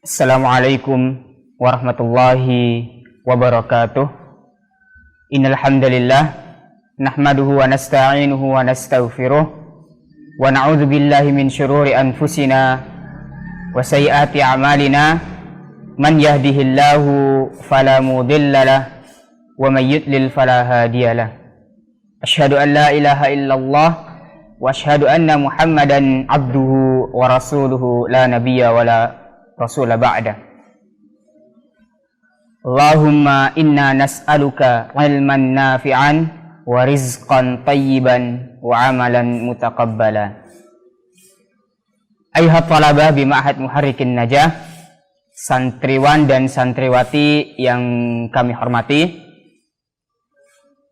Assalamualaikum warahmatullahi wabarakatuh. Innal hamdalillah nahmaduhu wa nasta'inuhu wa nastaghfiruh wa na'udzu billahi min syururi anfusina wa sayyiati a'malina. Man yahdihillahu fala mudhillalah wa may yudlil fala hadiyalah. Asyhadu an la ilaha illallah wa asyhadu anna Muhammadan abduhu wa rasuluhu la nabiyya wa la rasula ba'da. Allahumma inna nas'aluka ilman nafi'an wa rizqan tayyiban wa amalan mutaqabbala. Ayuhat talabah bima'had muharrikin najah, santriwan dan santriwati yang kami hormati,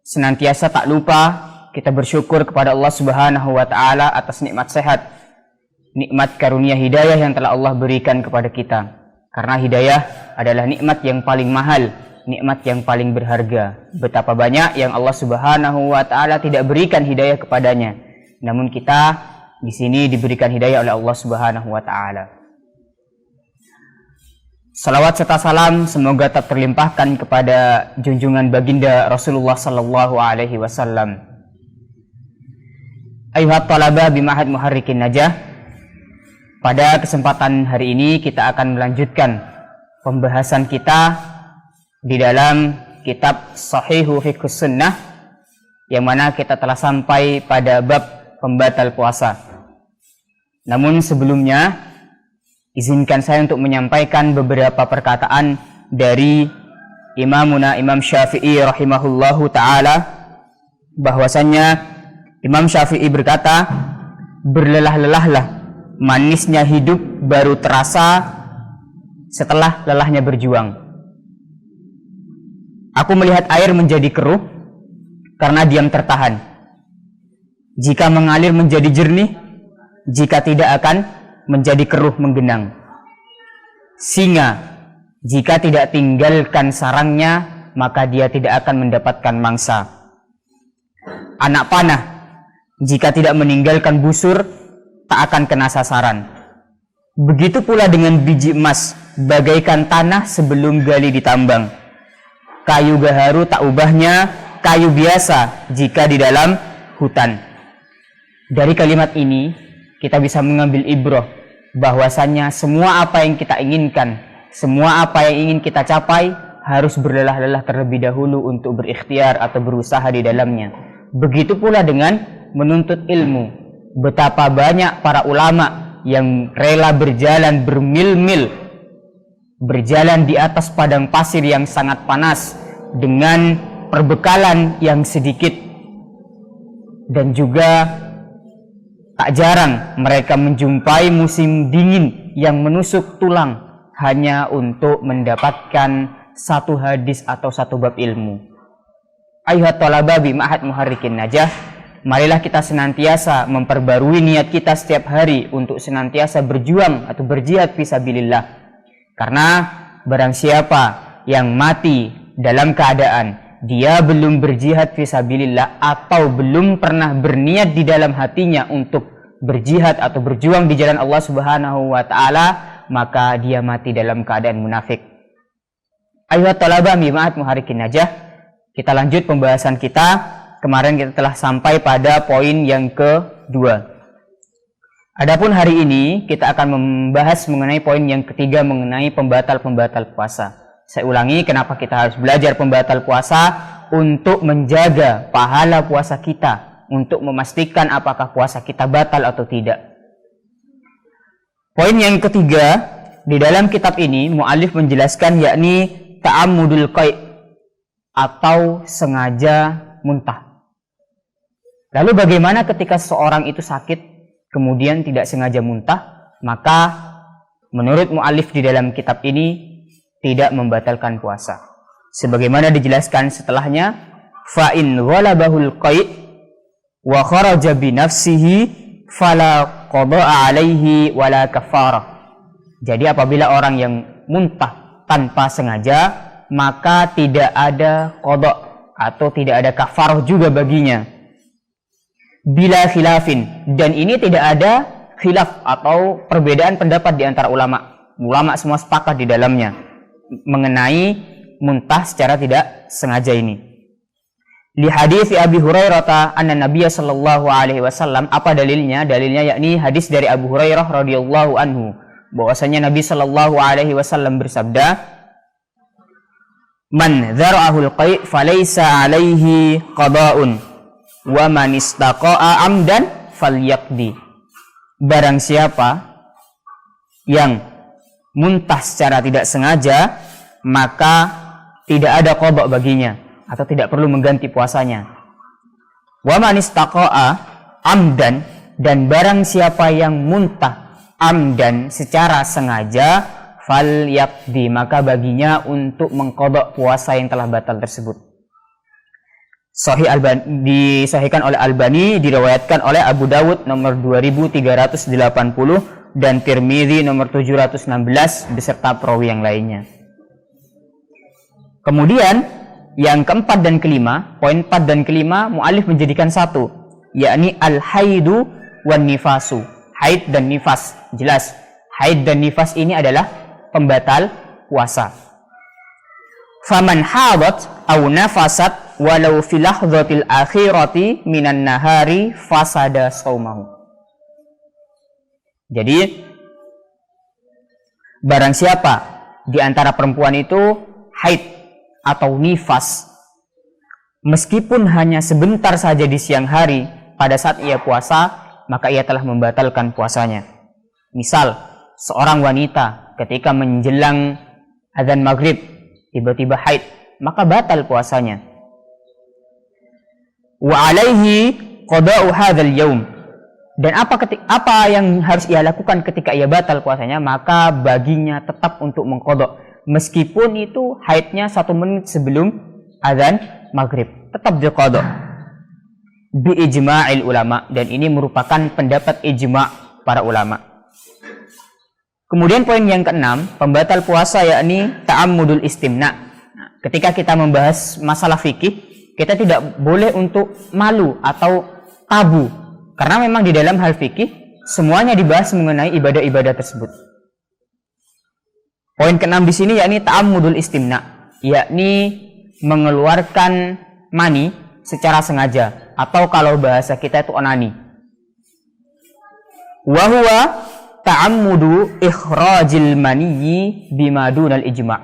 senantiasa tak lupa kita bersyukur kepada Allah Subhanahu wa ta'ala atas nikmat sehat, nikmat karunia hidayah yang telah Allah berikan kepada kita. Karena hidayah adalah nikmat yang paling mahal, nikmat yang paling berharga. Betapa banyak yang Allah Subhanahu wa ta'ala tidak berikan hidayah kepadanya, namun kita di sini diberikan hidayah oleh Allah Subhanahu wa ta'ala. Salawat serta salam semoga tetap terlimpahkan kepada junjungan baginda Rasulullah sallallahu alaihi wasallam. Ayuhat talabah bima'had muharrikin najah. Pada kesempatan hari ini kita akan melanjutkan pembahasan kita di dalam kitab Shahihu Fiqhus Sunnah, yang mana kita telah sampai pada bab pembatal puasa. Namun sebelumnya, izinkan saya untuk menyampaikan beberapa perkataan dari Imam Syafi'i rahimahullahu ta'ala, bahwasannya Imam Syafi'i berkata, berlelah-lelahlah, manisnya hidup baru terasa setelah lelahnya berjuang. Aku melihat air menjadi keruh karena diam tertahan. Jika mengalir menjadi jernih, jika tidak akan menjadi keruh menggenang. Singa, jika tidak tinggalkan sarangnya, maka dia tidak akan mendapatkan mangsa. Anak panah, jika tidak meninggalkan busur, tak akan kena sasaran. Begitu pula dengan biji emas, bagaikan tanah sebelum gali ditambang. Kayu gaharu tak ubahnya kayu biasa jika di dalam hutan. Dari kalimat ini kita bisa mengambil ibrah bahwasannya semua apa yang kita inginkan, semua apa yang ingin kita capai harus berlelah-lelah terlebih dahulu untuk berikhtiar atau berusaha di dalamnya. Begitu pula dengan menuntut ilmu. Betapa banyak para ulama yang rela berjalan bermil-mil, berjalan di atas padang pasir yang sangat panas dengan perbekalan yang sedikit, dan juga tak jarang mereka menjumpai musim dingin yang menusuk tulang hanya untuk mendapatkan satu hadis atau satu bab ilmu. Ayuhat talabah bima'had muharrikin najah, marilah kita senantiasa memperbarui niat kita setiap hari untuk senantiasa berjuang atau berjihad fisabilillah. Karena barang siapa yang mati dalam keadaan dia belum berjihad fisabilillah atau belum pernah berniat di dalam hatinya untuk berjihad atau berjuang di jalan Allah Subhanahu wa ta'ala, maka dia mati dalam keadaan munafik. Ayuhat talabah bima'had muharrikin najah, kita lanjut pembahasan kita. Kemarin kita telah sampai pada poin yang kedua. Adapun hari ini kita akan membahas mengenai poin yang ketiga, mengenai pembatal-pembatal puasa. Saya ulangi, kenapa kita harus belajar pembatal puasa? Untuk menjaga pahala puasa kita, untuk memastikan apakah puasa kita batal atau tidak. Poin yang ketiga di dalam kitab ini mu'alif menjelaskan, yakni ta'ammudul qai' atau sengaja muntah. Lalu bagaimana ketika seseorang itu sakit kemudian tidak sengaja muntah? Maka menurut mu'alif di dalam kitab ini tidak membatalkan puasa. Sebagaimana dijelaskan setelahnya, fa in ghalabahul qai' wa kharaja bi nafsihi fala qada'a alaihi wala kafarah. Jadi apabila orang yang muntah tanpa sengaja, maka tidak ada qada' atau tidak ada kafarah juga baginya. Bila khilafin, dan ini tidak ada khilaf atau perbedaan pendapat di antara ulama. Ulama semua sepakat di dalamnya mengenai muntah secara tidak sengaja ini. Li hadis Abi Hurairah anna Nabiy sallallahu alaihi wasallam, apa dalilnya? Dalilnya yakni hadis dari Abu Hurairah radhiyallahu anhu bahwasanya Nabi sallallahu alaihi wasallam bersabda, "Man dzara'ahul qai' falaysa alaihi qada'un wa man istaqa'a amdan falyaqdi." Barang siapa yang muntah secara tidak sengaja, maka tidak ada qada baginya atau tidak perlu mengganti puasanya. Wa man istaqa'a amdan, dan barang siapa yang muntah amdan secara sengaja, falyaqdi, maka baginya untuk mengqada puasa yang telah batal tersebut. Sahih disahihkan oleh Albani, diriwayatkan oleh Abu Dawud nomor 2380 dan Tirmidzi nomor 716 beserta perawi yang lainnya. Kemudian yang keempat dan kelima, poin 4 dan kelima, mu'alif menjadikan satu, yakni al-haidu wan nifasu. Haid dan nifas. Jelas, haid dan nifas ini adalah pembatal puasa. Faman hadat aw nafasat walau fi lahdhatil akhirati minan nahari fasada shaumahu. Jadi barang siapa di antara perempuan itu haid atau nifas, meskipun hanya sebentar saja di siang hari pada saat ia puasa, maka ia telah membatalkan puasanya. Misal, seorang wanita ketika menjelang azan maghrib tiba-tiba haid, maka batal puasanya. Wa alaihi qada'u hadzal yaum. Dan apa yang harus ia lakukan ketika ia batal puasanya? Maka baginya tetap untuk mengqada, meskipun itu haidnya 1 menit sebelum azan maghrib, tetap diqada bi ijma'il ulama, dan ini merupakan pendapat ijma' para ulama. Kemudian poin yang keenam, pembatal puasa yakni ta'ammudul istimna. Ketika kita membahas masalah fikih, kita tidak boleh untuk malu atau tabu, karena memang di dalam hal fikih semuanya dibahas mengenai ibadah-ibadah tersebut. Poin keenam di sini yakni ta'ammudul istimna, yakni mengeluarkan mani secara sengaja, atau kalau bahasa kita itu onani. Wa huwa ta'ammudu ikhrajil maniyyi bima dunal ijma'.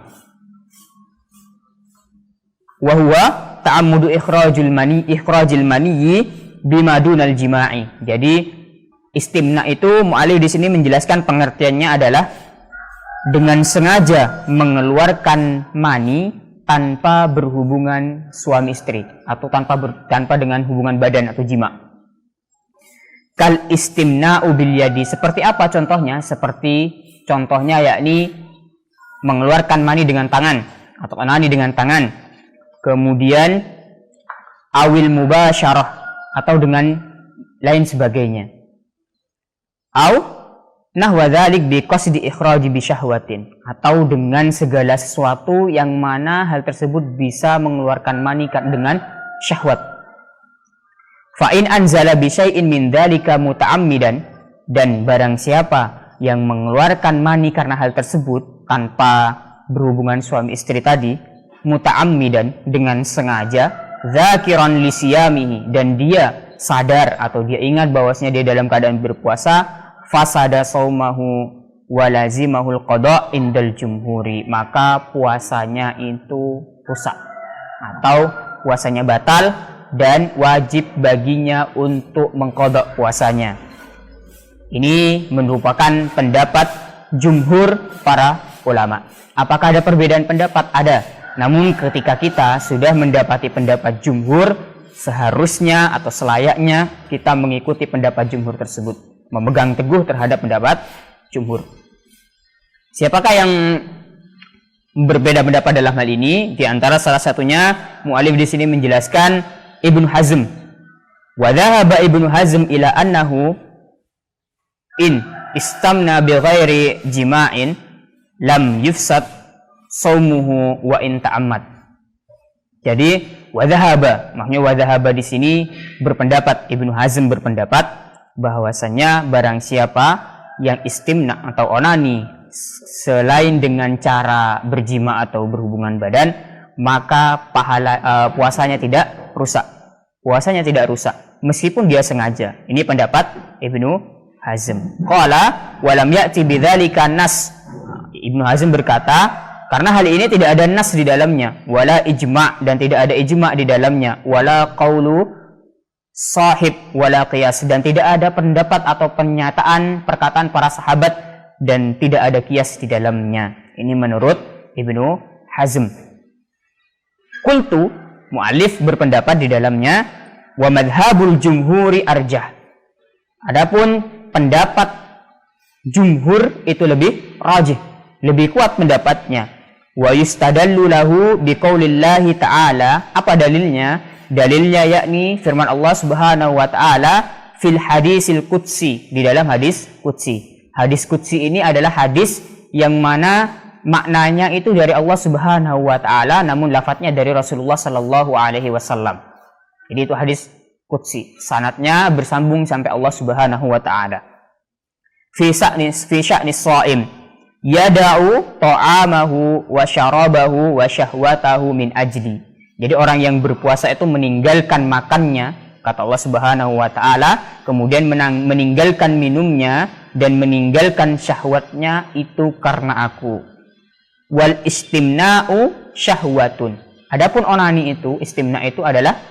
Wa huwa ta'ammudu ikhrajil maniyyi bima dunal jima'i. Jadi istimna itu mu'alif di sini menjelaskan pengertiannya adalah dengan sengaja mengeluarkan mani tanpa berhubungan suami istri atau tanpa dengan hubungan badan atau jima. Kal istimna'u bil yadi. Seperti apa contohnya? Seperti contohnya yakni mengeluarkan mani dengan tangan atau onani dengan tangan. Kemudian awil mubasyarah atau dengan lain sebagainya. Nahwa dzalik bi qasdi ikhraji bi syahwatin, atau dengan segala sesuatu yang mana hal tersebut bisa mengeluarkan mani dengan syahwat. Fa in anzala bi syai'in min dzalika muta'ammidan, dan barang siapa yang mengeluarkan mani karena hal tersebut tanpa berhubungan suami istri tadi, muta'ammidan dengan sengaja, dzakiran li siyamihi, dan dia sadar atau dia ingat bahwasanya dia dalam keadaan berpuasa, fasada saumahu walazimahul qada indal jumhuri, maka puasanya itu rusak atau puasanya batal dan wajib baginya untuk mengqada puasanya. Ini merupakan pendapat jumhur para ulama. Apakah ada perbedaan pendapat? Ada. Namun ketika kita sudah mendapati pendapat jumhur, seharusnya atau selayaknya kita mengikuti pendapat jumhur tersebut, memegang teguh terhadap pendapat jumhur. Siapakah yang berbeda pendapat dalam hal ini? Di antara salah satunya mu'alif di sini menjelaskan Ibnu Hazm. Wa dhahaba Ibnu Hazm ila annahu in istamna bi ghairi jima'in lam yufsad saumuhu wa in ta'ammad. Jadi wadhahaba, maksudnya wadhahaba di sini berpendapat, Ibnu Hazm berpendapat bahwasanya barang siapa yang istimna atau onani selain dengan cara berjima atau berhubungan badan, maka puasanya tidak rusak. Puasanya tidak rusak meskipun dia sengaja. Ini pendapat Ibnu Hazm. Qala wa lam ya'ti bidzalika nas. Ibnu Hazm berkata, karena hal ini tidak ada nas di dalamnya, wala ijma', dan tidak ada ijma' di dalamnya, wala qaulu sahib wala qiyas, dan tidak ada pendapat atau perkataan para sahabat, dan tidak ada qiyas di dalamnya. Ini menurut Ibnu Hazm. Qultu, mu'allif berpendapat di dalamnya, wa madhabul jumhuri arjah. Adapun pendapat jumhur itu lebih rajih, lebih kuat pendapatnya. Wa yustadallu lahu biqaulillahi ta'ala. Apa dalilnya? Dalilnya yakni firman Allah Subhanahu wa taala fil hadisil qudsi, di dalam hadis qudsi. Hadis qudsi ini adalah hadis yang mana maknanya itu dari Allah Subhanahu wa taala, namun lafadznya dari Rasulullah sallallahu alaihi wasallam. Jadi itu hadis qudsi, sanadnya bersambung sampai Allah Subhanahu wa taala. Fi sya'nis shaim yada'u ta'amahu wa syarabahu wa syahwatahu min ajli. Jadi orang yang berpuasa itu meninggalkan makannya, kata Allah Subhanahu wa taala, kemudian meninggalkan minumnya dan meninggalkan syahwatnya itu karena aku. Wal istimna'u syahwatun. Adapun onani itu, istimna itu adalah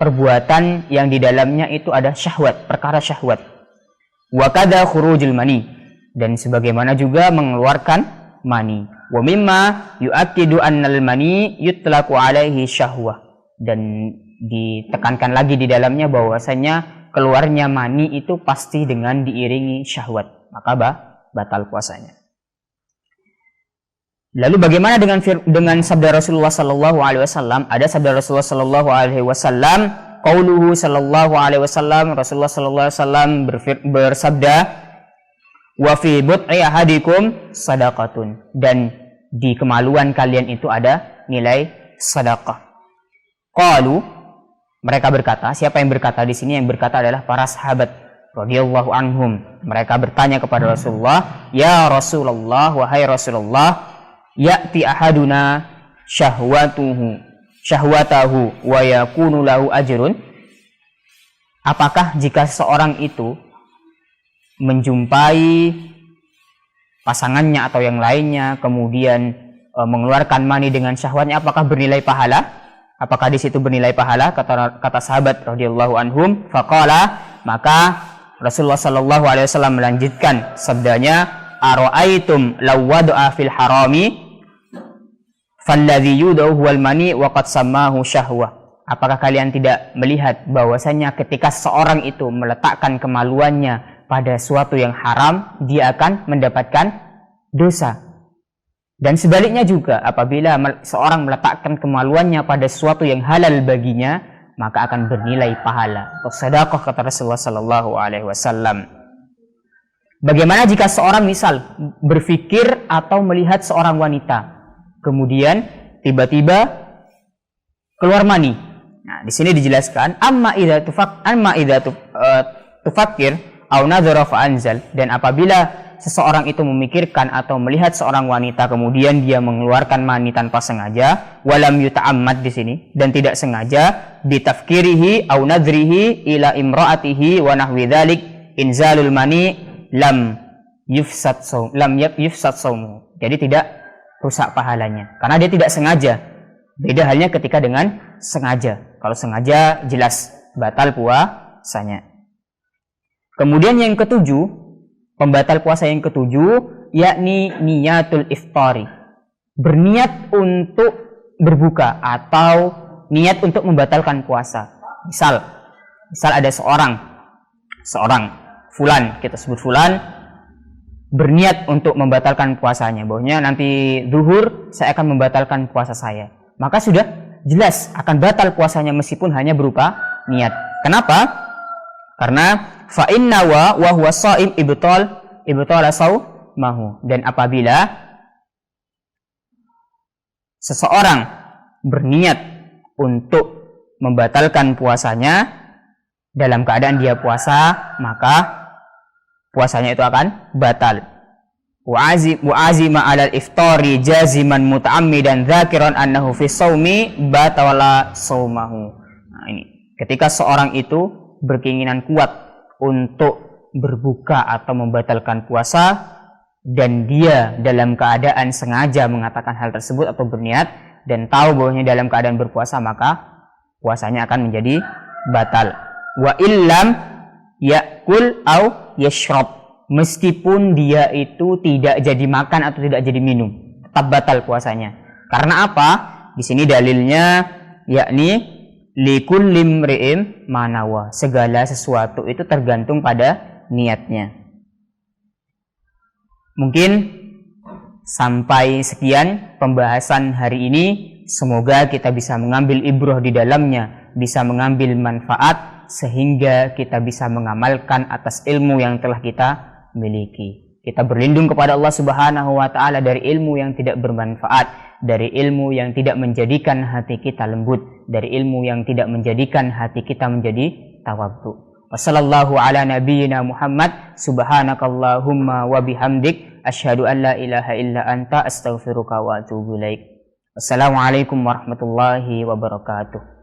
perbuatan yang di dalamnya itu ada syahwat, perkara syahwat. Wa kadza khurujul mani, dan sebagaimana juga mengeluarkan mani. Wa mimma yu'akkidu annal mani yutlaqu alaihi syahwah, dan ditekankan lagi di dalamnya bahwasanya keluarnya mani itu pasti dengan diiringi syahwat, maka batal puasanya. Lalu bagaimana dengan sabda Rasulullah sallallahu alaihi wasallam? Ada sabda Rasulullah sallallahu alaihi wasallam, qauluhu sallallahu alaihi wasallam, Rasulullah sallallahu alaihi wasallam bersabda, wa fi but'i ahadikum sadaqatun, dan di kemaluan kalian itu ada nilai sedekah. Qalu, mereka berkata, siapa yang berkata di sini? Yang berkata adalah para sahabat radhiyallahu anhum. Mereka bertanya kepada Rasulullah, ya Rasulullah, wahai Rasulullah, ya'ti ahaduna syahwatahu wa yakunu lahu ajrun. Apakah jika seorang itu menjumpai pasangannya atau yang lainnya, kemudian mengeluarkan mani dengan syahwatnya, apakah bernilai pahala? Apakah di situ bernilai pahala? Kata sahabat radhiyallahu anhum, faqala, maka Rasulullah sallallahu alaihi wasallam melanjutkan sabdanya, ara'aitum law wada'a fil harami falladhi yudahu wal mani wa qad sammahu syahwah. Apakah kalian tidak melihat bahwasanya ketika seorang itu meletakkan kemaluannya pada suatu yang haram, dia akan mendapatkan dosa. Dan sebaliknya juga, apabila seorang meletakkan kemaluannya pada sesuatu yang halal baginya, maka akan bernilai pahala atau sedekah, kata Rasulullah sallallahu alaihi wasallam. Bagaimana jika seorang misal berpikir atau melihat seorang wanita, kemudian tiba-tiba keluar mani? Nah, di sini dijelaskan, amma idza tufakkir au nadhara fa anzal, dan apabila seseorang itu memikirkan atau melihat seorang wanita kemudian dia mengeluarkan mani tanpa sengaja, walam yuta'ammad di sini, dan tidak sengaja, bitafkirihi au nadhrihi ila imraatihi wa nahwi dzalik inzalul mani lam yufsad saum. Jadi tidak rusak pahalanya karena dia tidak sengaja. Beda halnya ketika dengan sengaja. Kalau sengaja jelas batal puasanya. Kemudian yang ketujuh, pembatal puasa yang ketujuh, yakni niyatul iftari. Berniat untuk berbuka atau niat untuk membatalkan puasa. Misal ada seorang fulan, kita sebut fulan, berniat untuk membatalkan puasanya. Bahwasanya nanti zuhur saya akan membatalkan puasa saya. Maka sudah jelas akan batal puasanya meskipun hanya berupa niat. Kenapa? Karena fa inna wa huwa shaim ibtala saumahu. Dan apabila seseorang berniat untuk membatalkan puasanya dalam keadaan dia puasa, maka puasanya itu akan batal. wa azima 'alal iftari jaziman muta'ammidan dzakiran annahu fi shaumi batala shaumahu. Nah, ini ketika seorang itu berkeinginan kuat untuk berbuka atau membatalkan puasa dan dia dalam keadaan sengaja mengatakan hal tersebut atau berniat dan tahu bahwasanya dalam keadaan berpuasa, maka puasanya akan menjadi batal. Wa illam yakul au yashrab, meskipun dia itu tidak jadi makan atau tidak jadi minum, tetap batal puasanya. Karena apa? Di sini dalilnya yakni likulli imri'in manawa, segala sesuatu itu tergantung pada niatnya. Mungkin sampai sekian pembahasan hari ini. Semoga kita bisa mengambil ibrah di dalamnya, bisa mengambil manfaat, sehingga kita bisa mengamalkan atas ilmu yang telah kita miliki. Kita berlindung kepada Allah Subhanahu wa ta'ala dari ilmu yang tidak bermanfaat, dari ilmu yang tidak menjadikan hati kita lembut, dari ilmu yang tidak menjadikan hati kita menjadi tawadhu. Wassallallahu ala nabiyyina Muhammad, subhanakallahumma wa bihamdik, asyhadu an la ilaha illa anta, astaghfiruka wa atubu ilaik. Assalamualaikum warahmatullahi wabarakatuh.